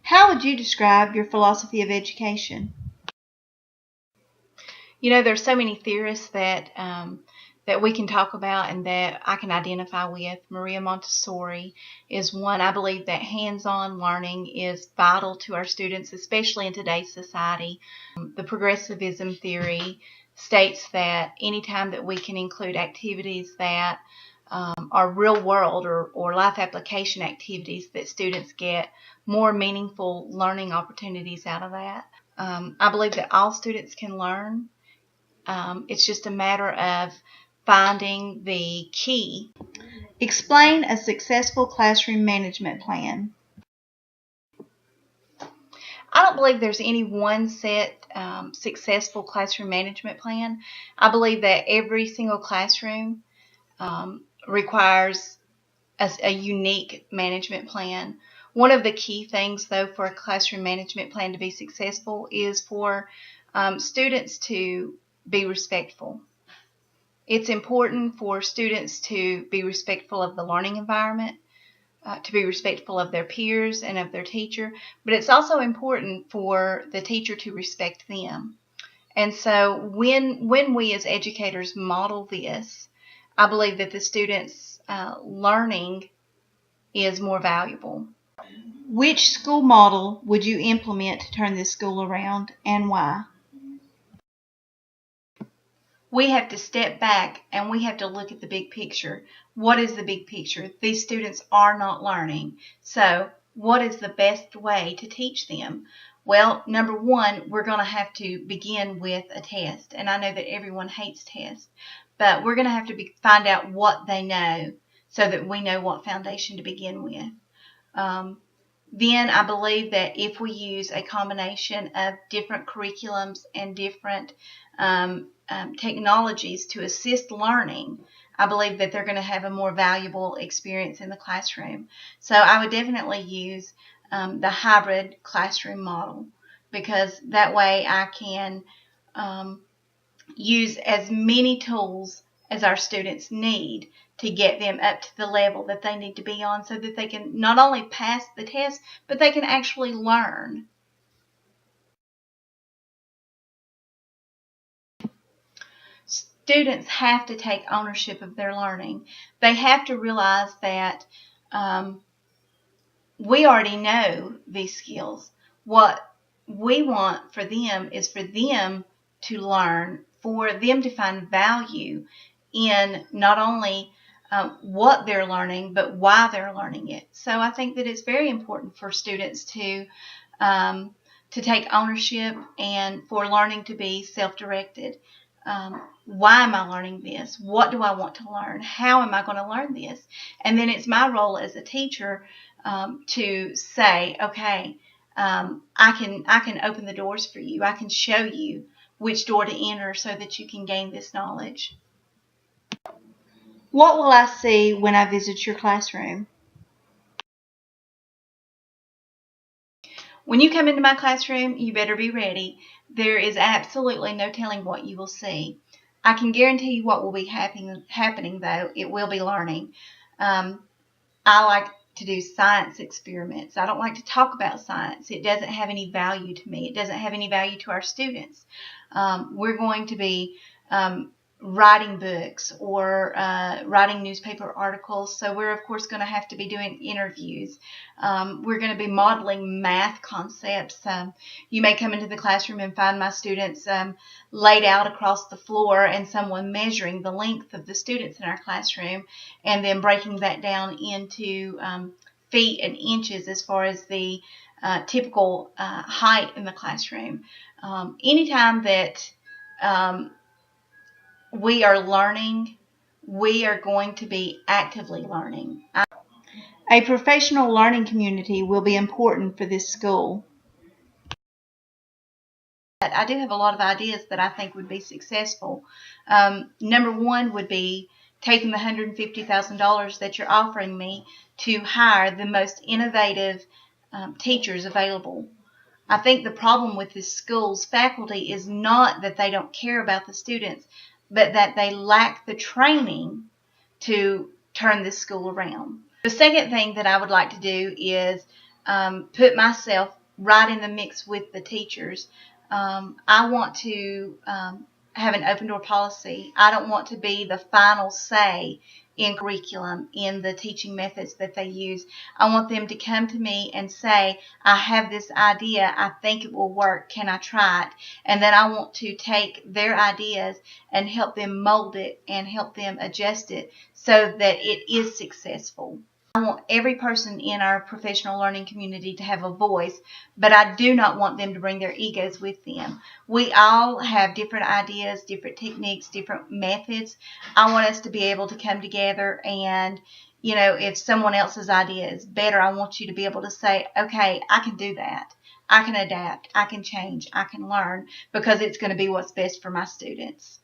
How would you describe your philosophy of education? You know, there's so many theorists that we can talk about and that I can identify with. Maria Montessori is one. I believe that hands-on learning is vital to our students, especially in today's society. The progressivism theory states that anytime that we can include activities that are real world or life application activities, that students get more meaningful learning opportunities out of that. I believe that all students can learn. It's just a matter of finding the key. Explain a successful classroom management plan. I don't believe there's any one set successful classroom management plan. I believe that every single classroom requires a unique management plan. One of the key things, though, for a classroom management plan to be successful is for students to be respectful. It's important for students to be respectful of the learning environment, to be respectful of their peers and of their teacher, but it's also important for the teacher to respect them. And so when we as educators model this, I believe that the students' learning is more valuable. Which school model would you implement to turn this school around, and why? We have to step back and we have to look at the big picture. What is the big picture? These students are not learning. So what is the best way to teach them? Well, number one, we're going to have to begin with a test. And I know that everyone hates tests, but we're going to have to find out what they know so that we know what foundation to begin with. Then I believe that if we use a combination of different curriculums and different technologies to assist learning, I believe that they're going to have a more valuable experience in the classroom. So I would definitely use the hybrid classroom model, because that way I can use as many tools as our students need to get them up to the level that they need to be on, so that they can not only pass the test, but they can actually learn. Students have to take ownership of their learning. They have to realize that we already know these skills. What we want for them is for them to learn, for them to find value in not only what they're learning, but why they're learning it. So I think that it's very important for students to take ownership and for learning to be self-directed. Why am I learning this? What do I want to learn? How am I going to learn this? And then it's my role as a teacher to say, okay, I can open the doors for you. I can show you which door to enter so that you can gain this knowledge. What will I see when I visit your classroom? When you come into my classroom, you better be ready. There is absolutely no telling what you will see. I can guarantee you what will be happening though. It will be learning. I like to do science experiments. I don't like to talk about science. It doesn't have any value to me. It doesn't have any value to our students. We're going to be writing books or writing newspaper articles. So we're, of course, going to have to be doing interviews. We're going to be modeling math concepts. You may come into the classroom and find my students laid out across the floor and someone measuring the length of the students in our classroom and then breaking that down into feet and inches as far as the typical height in the classroom. Anytime that we are learning, we are going to be actively learning. A professional learning community will be important for this school. I do have a lot of ideas that I think would be successful. Number one would be taking the $150,000 that you're offering me to hire the most innovative teachers available. I think the problem with this school's faculty is not that they don't care about the students, but that they lack the training to turn this school around. The second thing that I would like to do is put myself right in the mix with the teachers. I want to have an open door policy. I don't want to be the final say in curriculum, in the teaching methods that they use. I want them to come to me and say, I have this idea. I think it will work. Can I try it? And then I want to take their ideas and help them mold it and help them adjust it so that it is successful. I want every person in our professional learning community to have a voice, but I do not want them to bring their egos with them. We all have different ideas, different techniques, different methods. I want us to be able to come together and, if someone else's idea is better, I want you to be able to say, okay, I can do that. I can adapt. I can change. I can learn because it's going to be what's best for my students.